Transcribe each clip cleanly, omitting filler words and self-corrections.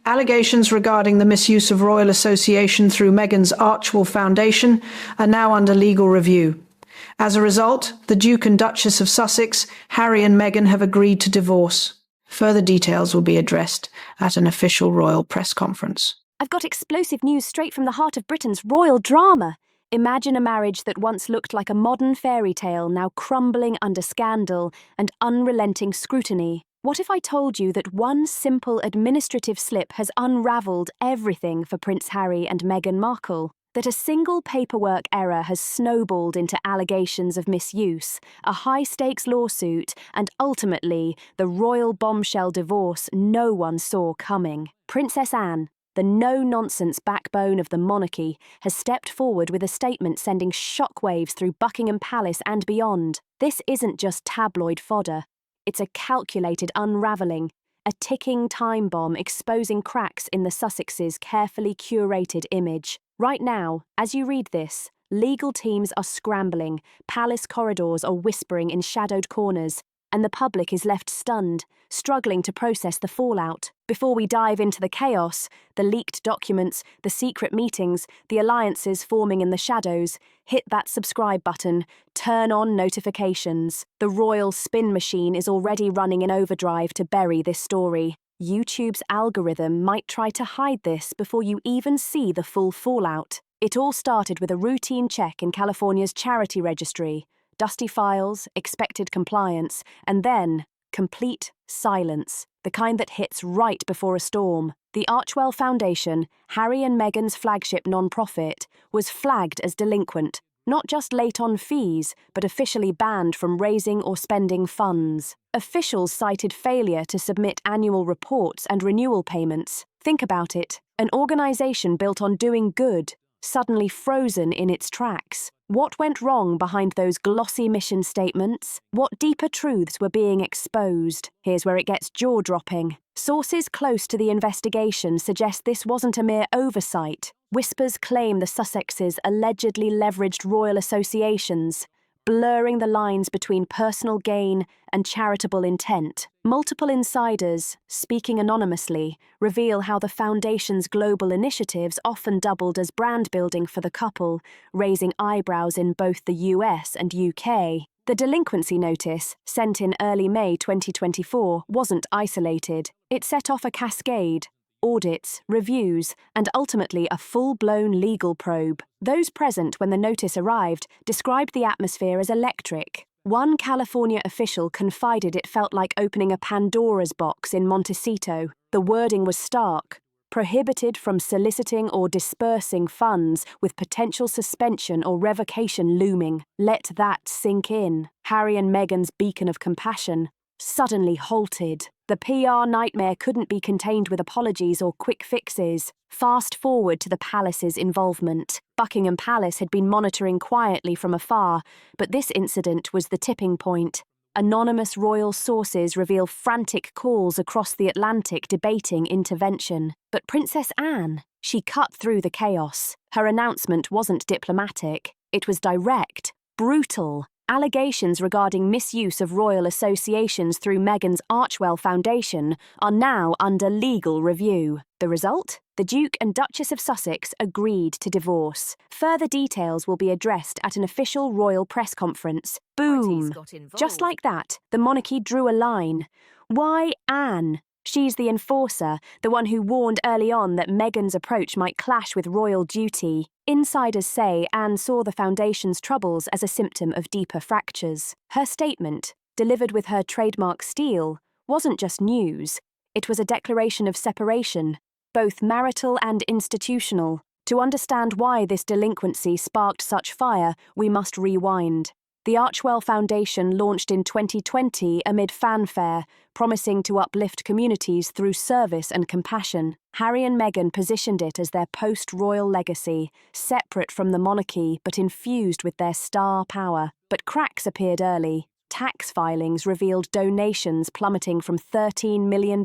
Allegations regarding the misuse of royal association through Meghan's Archewell Foundation are now under legal review. As a result, the Duke and Duchess of Sussex, Harry and Meghan, have agreed to divorce. Further details will be addressed at an official royal press conference. I've got explosive news straight from the heart of Britain's royal drama. Imagine a marriage that once looked like a modern fairy tale now crumbling under scandal and unrelenting scrutiny. What if I told you that one simple administrative slip has unravelled everything for Prince Harry and Meghan Markle? That a single paperwork error has snowballed into allegations of misuse, a high-stakes lawsuit, and ultimately the royal bombshell divorce no one saw coming. Princess Anne, the no-nonsense backbone of the monarchy, has stepped forward with a statement sending shockwaves through Buckingham Palace and beyond. This isn't just tabloid fodder. It's a calculated unravelling, a ticking time bomb exposing cracks in the Sussexes' carefully curated image. Right now, as you read this, legal teams are scrambling, palace corridors are whispering in shadowed corners, and the public is left stunned, struggling to process the fallout. Before we dive into the chaos, the leaked documents, the secret meetings, the alliances forming in the shadows, hit that subscribe button, turn on notifications. The royal spin machine is already running in overdrive to bury this story. YouTube's algorithm might try to hide this before you even see the full fallout. It all started with a routine check in California's charity registry. Dusty files, expected compliance, and then complete silence, the kind that hits right before a storm. The Archewell Foundation, Harry and Meghan's flagship non-profit, was flagged as delinquent, not just late on fees, but officially banned from raising or spending funds. Officials cited failure to submit annual reports and renewal payments. Think about it, an organisation built on doing good, suddenly frozen in its tracks. What went wrong behind those glossy mission statements? What deeper truths were being exposed? Here's where it gets jaw-dropping. Sources close to the investigation suggest this wasn't a mere oversight. Whispers claim the Sussexes allegedly leveraged royal associations, blurring the lines between personal gain and charitable intent. Multiple insiders, speaking anonymously, reveal how the foundation's global initiatives often doubled as brand building for the couple, raising eyebrows in both the US and UK. The delinquency notice, sent in early May 2024, wasn't isolated. It set off a cascade. Audits, reviews, and ultimately a full-blown legal probe. Those present when the notice arrived described the atmosphere as electric. One California official confided it felt like opening a Pandora's box in Montecito. The wording was stark: prohibited from soliciting or dispersing funds with potential suspension or revocation looming. Let that sink in. Harry and Meghan's beacon of compassion suddenly halted. The PR nightmare couldn't be contained with apologies or quick fixes. Fast forward to the palace's involvement. Buckingham Palace had been monitoring quietly from afar, but this incident was the tipping point. Anonymous royal sources reveal frantic calls across the Atlantic debating intervention. But Princess Anne, she cut through the chaos. Her announcement wasn't diplomatic. It was direct, brutal. Allegations regarding misuse of royal associations through Meghan's Archewell Foundation are now under legal review. The result? The Duke and Duchess of Sussex agreed to divorce. Further details will be addressed at an official royal press conference. Boom! Just like that, the monarchy drew a line. Why Anne? She's the enforcer, the one who warned early on that Meghan's approach might clash with royal duty. Insiders say Anne saw the foundation's troubles as a symptom of deeper fractures. Her statement, delivered with her trademark steel, wasn't just news. It was a declaration of separation, both marital and institutional. To understand why this delinquency sparked such fire, we must rewind. The Archewell Foundation launched in 2020 amid fanfare, promising to uplift communities through service and compassion. Harry and Meghan positioned it as their post-royal legacy, separate from the monarchy but infused with their star power. But cracks appeared early. Tax filings revealed donations plummeting from $13 million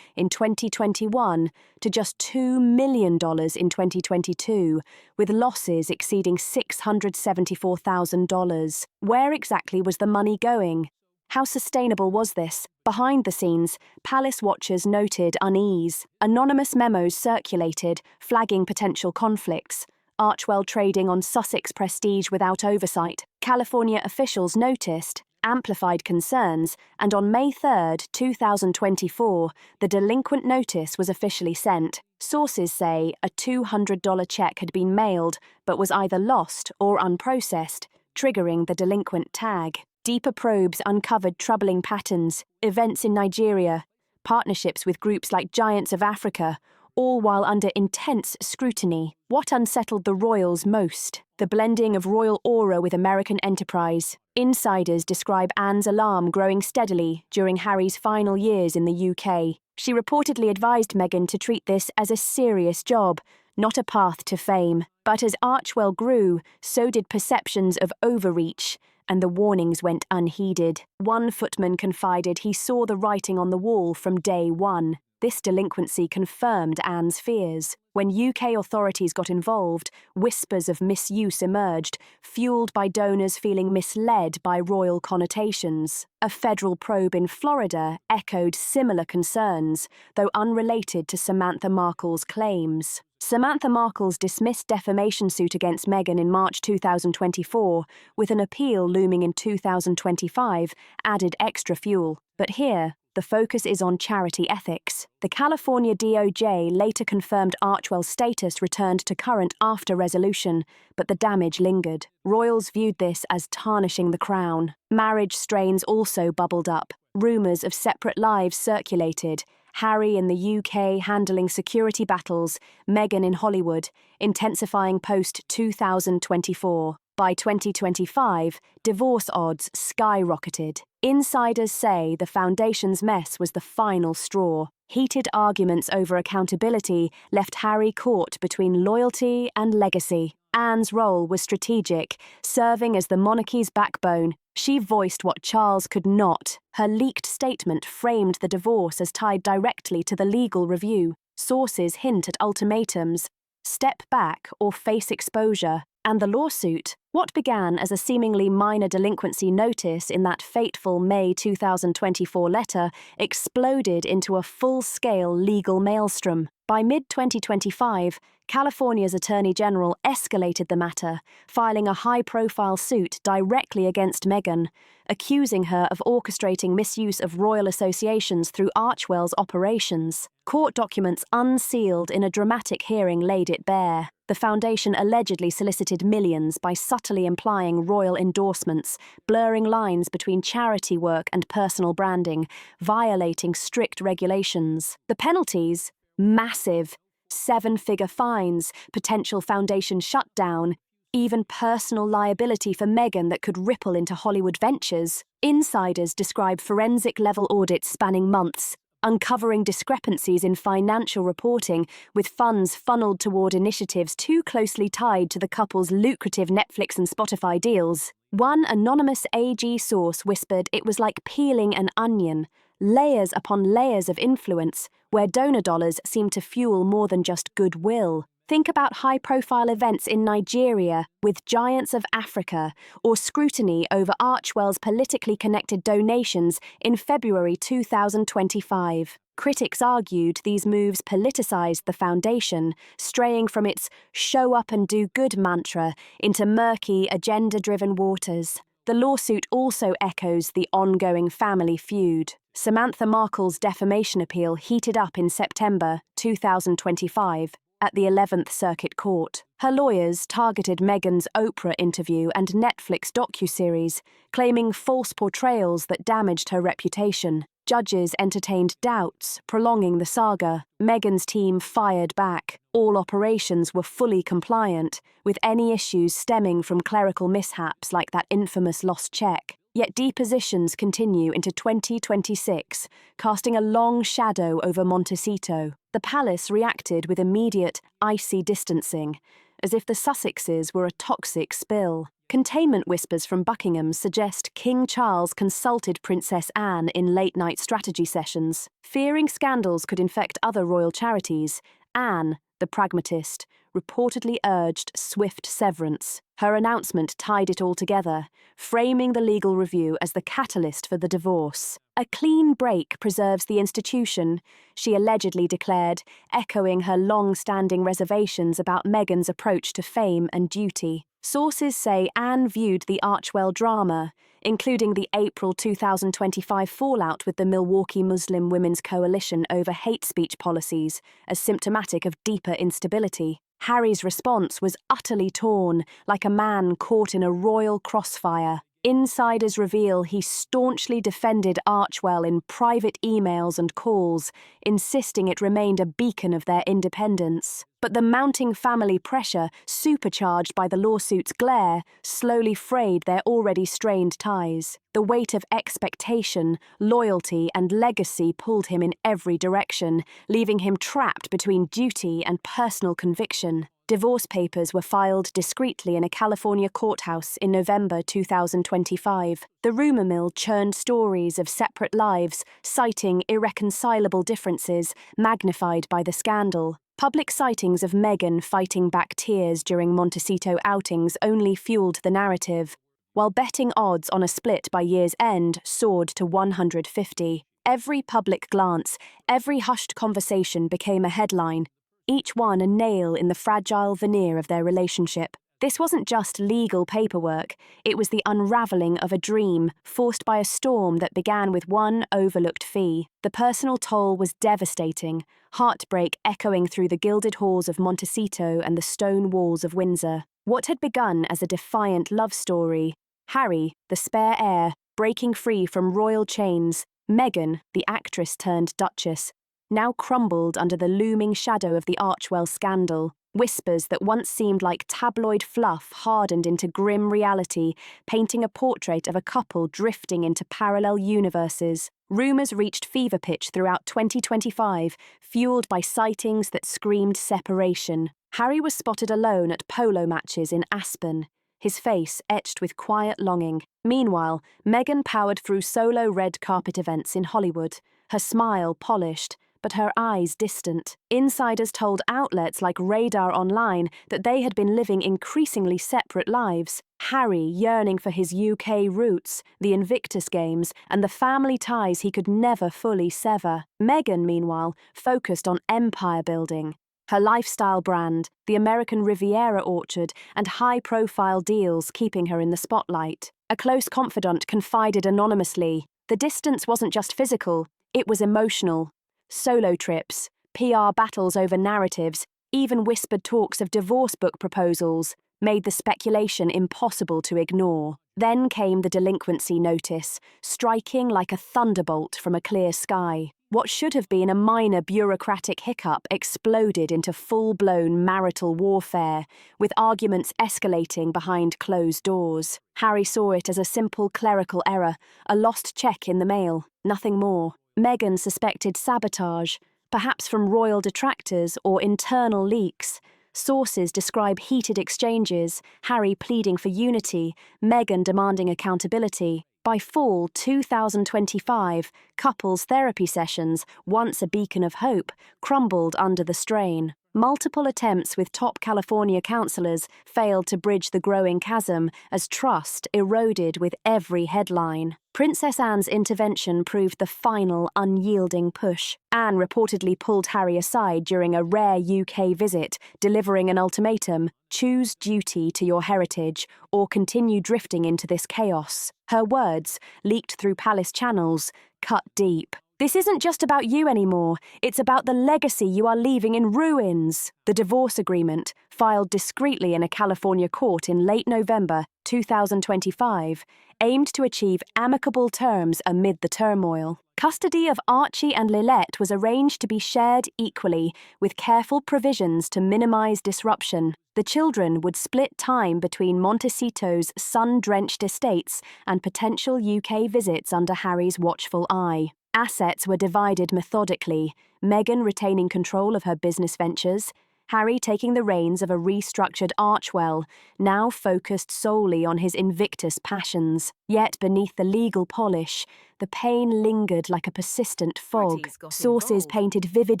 in 2021 to just $2 million in 2022, with losses exceeding $674,000. Where exactly was the money going? How sustainable was this? Behind the scenes, palace watchers noted unease. Anonymous memos circulated, flagging potential conflicts. Archewell trading on Sussex prestige without oversight. California officials noticed, amplified concerns, and on May 3, 2024, the delinquent notice was officially sent. Sources say a $200 check had been mailed but was either lost or unprocessed, triggering the delinquent tag. Deeper probes uncovered troubling patterns, events in Nigeria, partnerships with groups like Giants of Africa, all while under intense scrutiny. What unsettled the royals most? The blending of royal aura with American enterprise. Insiders describe Anne's alarm growing steadily during Harry's final years in the UK. She reportedly advised Meghan to treat this as a serious job, not a path to fame. But as Archewell grew, so did perceptions of overreach, and the warnings went unheeded. One footman confided he saw the writing on the wall from day one. This delinquency confirmed Anne's fears. When UK authorities got involved, whispers of misuse emerged, fueled by donors feeling misled by royal connotations. A federal probe in Florida echoed similar concerns, though unrelated to Samantha Markle's claims. Samantha Markle's dismissed defamation suit against Meghan in March 2024, with an appeal looming in 2025, added extra fuel. But here, the focus is on charity ethics. The California DOJ later confirmed Archewell's status returned to current after resolution, but the damage lingered. Royals viewed this as tarnishing the crown. Marriage strains also bubbled up. Rumours of separate lives circulated. Harry in the UK handling security battles, Meghan in Hollywood, intensifying post-2024. By 2025, divorce odds skyrocketed. Insiders say the foundation's mess was the final straw. Heated arguments over accountability left Harry caught between loyalty and legacy. Anne's role was strategic, serving as the monarchy's backbone. She voiced what Charles could not. Her leaked statement framed the divorce as tied directly to the legal review. Sources hint at ultimatums: step back or face exposure. And the lawsuit, what began as a seemingly minor delinquency notice in that fateful May 2024 letter, exploded into a full-scale legal maelstrom. By mid-2025, California's Attorney General escalated the matter, filing a high-profile suit directly against Meghan, accusing her of orchestrating misuse of royal associations through Archewell's operations. Court documents unsealed in a dramatic hearing laid it bare. The foundation allegedly solicited millions by subtly implying royal endorsements, blurring lines between charity work and personal branding, violating strict regulations. The penalties? Massive. 7-figure fines, potential foundation shutdown, even personal liability for Meghan that could ripple into Hollywood ventures. Insiders describe forensic-level audits spanning months, uncovering discrepancies in financial reporting, with funds funneled toward initiatives too closely tied to the couple's lucrative Netflix and Spotify deals. One anonymous AG source whispered it was like peeling an onion, layers upon layers of influence, where donor dollars seemed to fuel more than just goodwill. Think about high-profile events in Nigeria with Giants of Africa, or scrutiny over Archewell's politically connected donations in February 2025. Critics argued these moves politicized the foundation, straying from its show up and do good mantra into murky, agenda-driven waters. The lawsuit also echoes the ongoing family feud. Samantha Markle's defamation appeal heated up in September 2025 at the 11th Circuit Court. Her lawyers targeted Meghan's Oprah interview and Netflix docuseries, claiming false portrayals that damaged her reputation. Judges entertained doubts, prolonging the saga. Meghan's team fired back. All operations were fully compliant, with any issues stemming from clerical mishaps like that infamous lost check. Yet depositions continue into 2026, casting a long shadow over Montecito. The palace reacted with immediate, icy distancing, as if the Sussexes were a toxic spill. Containment whispers from Buckingham suggest King Charles consulted Princess Anne in late-night strategy sessions. Fearing scandals could infect other royal charities, Anne, the pragmatist, reportedly urged swift severance. Her announcement tied it all together, framing the legal review as the catalyst for the divorce. A clean break preserves the institution, she allegedly declared, echoing her long-standing reservations about Meghan's approach to fame and duty. Sources say Anne viewed the Archewell drama, including the April 2025 fallout with the Milwaukee Muslim Women's Coalition over hate speech policies, as symptomatic of deeper instability. Harry's response was utterly torn, like a man caught in a royal crossfire. Insiders reveal he staunchly defended Archewell in private emails and calls, insisting it remained a beacon of their independence. But the mounting family pressure, supercharged by the lawsuit's glare, slowly frayed their already strained ties. The weight of expectation, loyalty, and legacy pulled him in every direction, leaving him trapped between duty and personal conviction. Divorce papers were filed discreetly in a California courthouse in November 2025. The rumor mill churned stories of separate lives, citing irreconcilable differences, magnified by the scandal. Public sightings of Meghan fighting back tears during Montecito outings only fueled the narrative, while betting odds on a split by year's end soared to 150. Every public glance, every hushed conversation became a headline, each one a nail in the fragile veneer of their relationship. This wasn't just legal paperwork, it was the unravelling of a dream, forced by a storm that began with one overlooked fee. The personal toll was devastating, heartbreak echoing through the gilded halls of Montecito and the stone walls of Windsor. What had begun as a defiant love story, Harry, the spare heir, breaking free from royal chains, Meghan, the actress turned duchess, now crumbled under the looming shadow of the Archewell scandal. Whispers that once seemed like tabloid fluff hardened into grim reality, painting a portrait of a couple drifting into parallel universes. Rumours reached fever pitch throughout 2025, fueled by sightings that screamed separation. Harry was spotted alone at polo matches in Aspen, his face etched with quiet longing. Meanwhile, Meghan powered through solo red carpet events in Hollywood, her smile polished, but her eyes distant. Insiders told outlets like Radar Online that they had been living increasingly separate lives. Harry yearning for his UK roots, the Invictus Games, and the family ties he could never fully sever. Meghan, meanwhile, focused on empire building. Her lifestyle brand, the American Riviera orchard, and high-profile deals keeping her in the spotlight. A close confidant confided anonymously, the distance wasn't just physical, it was emotional. Solo trips, PR battles over narratives, even whispered talks of divorce book proposals made the speculation impossible to ignore. Then came the delinquency notice, striking like a thunderbolt from a clear sky. What should have been a minor bureaucratic hiccup exploded into full-blown marital warfare, with arguments escalating behind closed doors. Harry saw it as a simple clerical error, a lost check in the mail, nothing more. Meghan suspected sabotage, perhaps from royal detractors or internal leaks. Sources describe heated exchanges, Harry pleading for unity, Meghan demanding accountability. By fall 2025, couples' therapy sessions, once a beacon of hope, crumbled under the strain. Multiple attempts with top California counsellors failed to bridge the growing chasm as trust eroded with every headline. Princess Anne's intervention proved the final unyielding push. Anne reportedly pulled Harry aside during a rare UK visit, delivering an ultimatum: choose duty to your heritage or continue drifting into this chaos. Her words, leaked through palace channels, cut deep. This isn't just about you anymore, it's about the legacy you are leaving in ruins. The divorce agreement, filed discreetly in a California court in late November 2025, aimed to achieve amicable terms amid the turmoil. Custody of Archie and Lilette was arranged to be shared equally, with careful provisions to minimize disruption. The children would split time between Montecito's sun-drenched estates and potential UK visits under Harry's watchful eye. Assets were divided methodically, Meghan retaining control of her business ventures, Harry taking the reins of a restructured Archewell, now focused solely on his Invictus passions. Yet beneath the legal polish, the pain lingered like a persistent fog. Sources painted vivid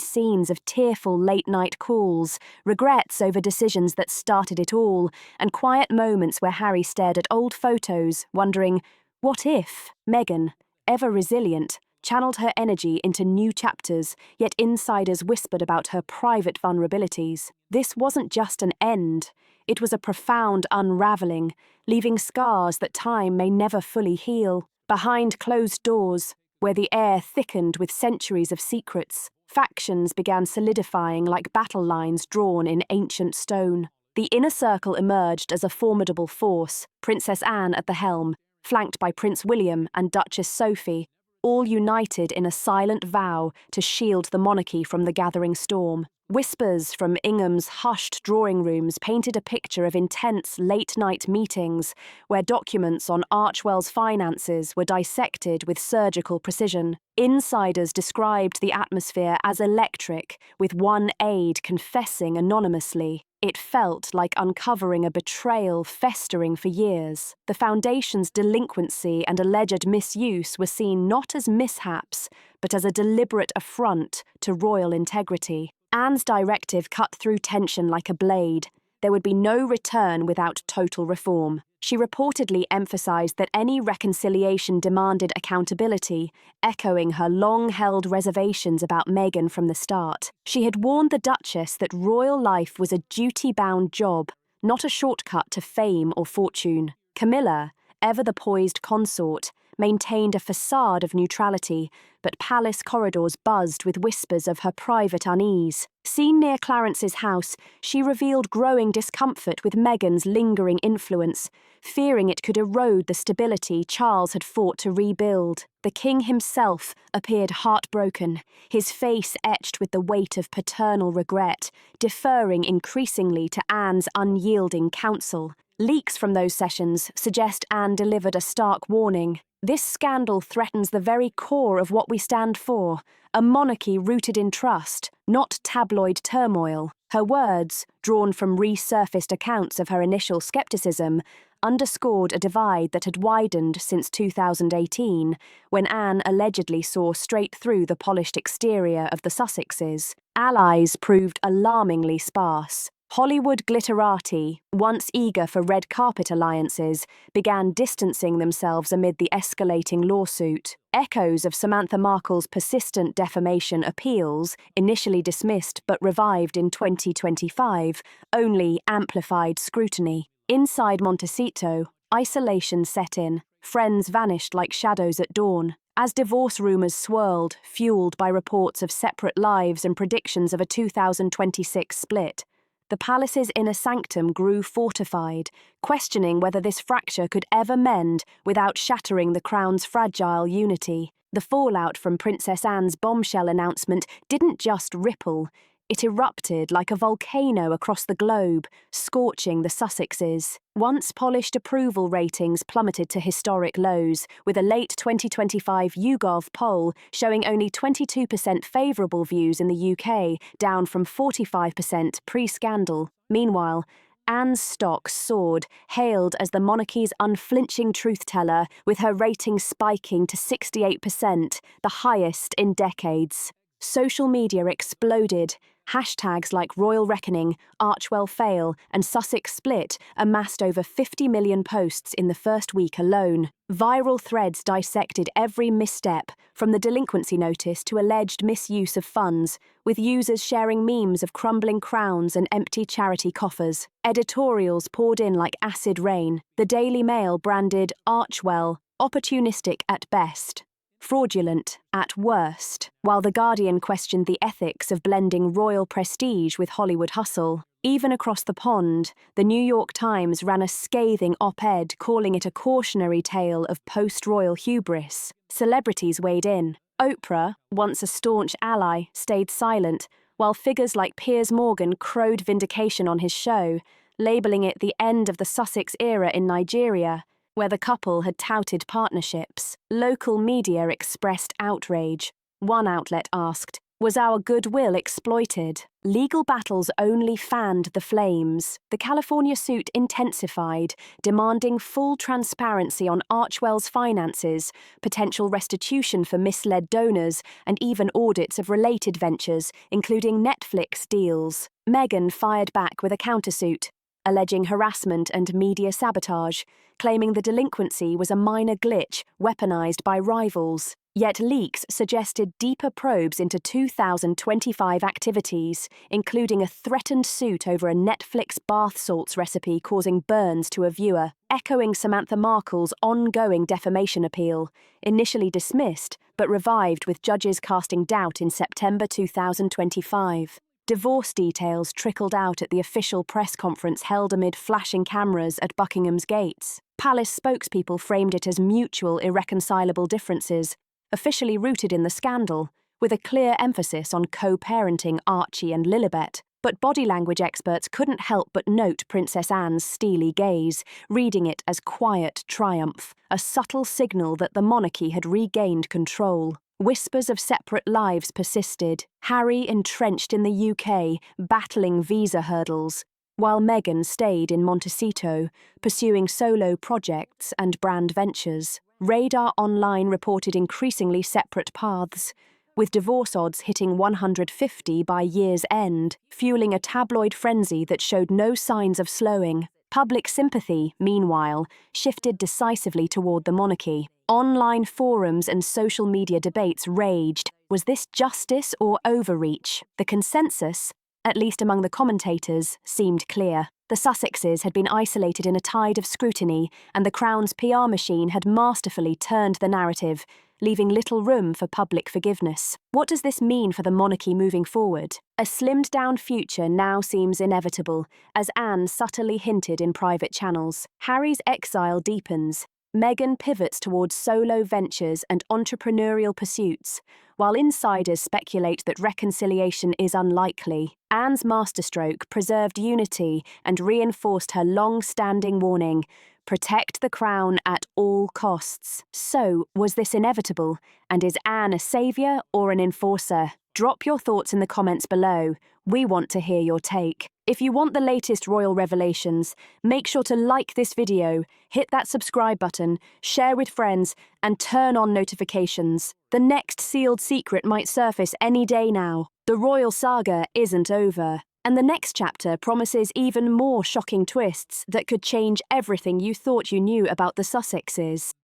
scenes of tearful late-night calls, regrets over decisions that started it all, and quiet moments where Harry stared at old photos, wondering, what if Meghan, ever resilient, channeled her energy into new chapters, yet insiders whispered about her private vulnerabilities. This wasn't just an end, it was a profound unravelling, leaving scars that time may never fully heal. Behind closed doors, where the air thickened with centuries of secrets, factions began solidifying like battle lines drawn in ancient stone. The inner circle emerged as a formidable force, Princess Anne at the helm, flanked by Prince William and Duchess Sophie, all united in a silent vow to shield the monarchy from the gathering storm. Whispers from Ingham's hushed drawing rooms painted a picture of intense late-night meetings where documents on Archewell's finances were dissected with surgical precision. Insiders described the atmosphere as electric, with one aide confessing anonymously. It felt like uncovering a betrayal festering for years. The Foundation's delinquency and alleged misuse were seen not as mishaps, but as a deliberate affront to royal integrity. Anne's directive cut through tension like a blade. There would be no return without total reform. She reportedly emphasized that any reconciliation demanded accountability, echoing her long-held reservations about Meghan from the start. She had warned the Duchess that royal life was a duty-bound job, not a shortcut to fame or fortune. Camilla, ever the poised consort, maintained a facade of neutrality, but palace corridors buzzed with whispers of her private unease. Seen near Clarence's house, she revealed growing discomfort with Meghan's lingering influence, fearing it could erode the stability Charles had fought to rebuild. The king himself appeared heartbroken, his face etched with the weight of paternal regret, deferring increasingly to Anne's unyielding counsel. Leaks from those sessions suggest Anne delivered a stark warning. This scandal threatens the very core of what we stand for, a monarchy rooted in trust, not tabloid turmoil. Her words, drawn from resurfaced accounts of her initial skepticism, underscored a divide that had widened since 2018, when Anne allegedly saw straight through the polished exterior of the Sussexes. Allies proved alarmingly sparse. Hollywood glitterati, once eager for red carpet alliances, began distancing themselves amid the escalating lawsuit. Echoes of Samantha Markle's persistent defamation appeals, initially dismissed but revived in 2025, only amplified scrutiny. Inside Montecito, isolation set in. Friends vanished like shadows at dawn. As divorce rumours swirled, fueled by reports of separate lives and predictions of a 2026 split, the palace's inner sanctum grew fortified, questioning whether this fracture could ever mend without shattering the crown's fragile unity. The fallout from Princess Anne's bombshell announcement didn't just ripple, it erupted like a volcano across the globe, scorching the Sussexes. Once polished approval ratings plummeted to historic lows, with a late 2025 YouGov poll showing only 22% favourable views in the UK, down from 45% pre-scandal. Meanwhile, Anne's stock soared, hailed as the monarchy's unflinching truth-teller, with her rating spiking to 68%, the highest in decades. Social media exploded. Hashtags like Royal Reckoning, Archewell Fail, and Sussex Split amassed over 50 million posts in the first week alone. Viral threads dissected every misstep, from the delinquency notice to alleged misuse of funds, with users sharing memes of crumbling crowns and empty charity coffers. Editorials poured in like acid rain. The Daily Mail branded Archewell opportunistic at best, fraudulent at worst, while The Guardian questioned the ethics of blending royal prestige with Hollywood hustle. Even across the pond, the New York Times ran a scathing op-ed calling it a cautionary tale of post-royal hubris. Celebrities weighed in. Oprah, once a staunch ally, stayed silent, while figures like Piers Morgan crowed vindication on his show, labelling it the end of the Sussex era in Nigeria, where the couple had touted partnerships. Local media expressed outrage. One outlet asked, Was our goodwill exploited? Legal battles only fanned the flames. The California suit intensified, demanding full transparency on Archewell's finances, potential restitution for misled donors, and even audits of related ventures, including Netflix deals. Meghan fired back with a countersuit, alleging harassment and media sabotage, claiming the delinquency was a minor glitch weaponized by rivals. Yet leaks suggested deeper probes into 2025 activities, including a threatened suit over a Netflix bath salts recipe causing burns to a viewer, echoing Samantha Markle's ongoing defamation appeal, initially dismissed but revived with judges casting doubt in September 2025. Divorce details trickled out at the official press conference held amid flashing cameras at Buckingham's gates. Palace spokespeople framed it as mutual irreconcilable differences, officially rooted in the scandal, with a clear emphasis on co-parenting Archie and Lilibet. But body language experts couldn't help but note Princess Anne's steely gaze, reading it as quiet triumph, a subtle signal that the monarchy had regained control. Whispers of separate lives persisted, Harry entrenched in the UK, battling visa hurdles, while Meghan stayed in Montecito, pursuing solo projects and brand ventures. Radar Online reported increasingly separate paths, with divorce odds hitting 150 by year's end, fueling a tabloid frenzy that showed no signs of slowing. Public sympathy, meanwhile, shifted decisively toward the monarchy. Online forums and social media debates raged. Was this justice or overreach? The consensus, at least among the commentators, seemed clear. The Sussexes had been isolated in a tide of scrutiny, and the Crown's PR machine had masterfully turned the narrative, leaving little room for public forgiveness. What does this mean for the monarchy moving forward? A slimmed-down future now seems inevitable, as Anne subtly hinted in private channels. Harry's exile deepens. Meghan pivots towards solo ventures and entrepreneurial pursuits, while insiders speculate that reconciliation is unlikely. Anne's masterstroke preserved unity and reinforced her long-standing warning: protect the crown at all costs. So, was this inevitable? And is Anne a saviour or an enforcer? Drop your thoughts in the comments below. We want to hear your take. If you want the latest royal revelations, make sure to like this video, hit that subscribe button, share with friends, and turn on notifications. The next sealed secret might surface any day now. The royal saga isn't over, and the next chapter promises even more shocking twists that could change everything you thought you knew about the Sussexes.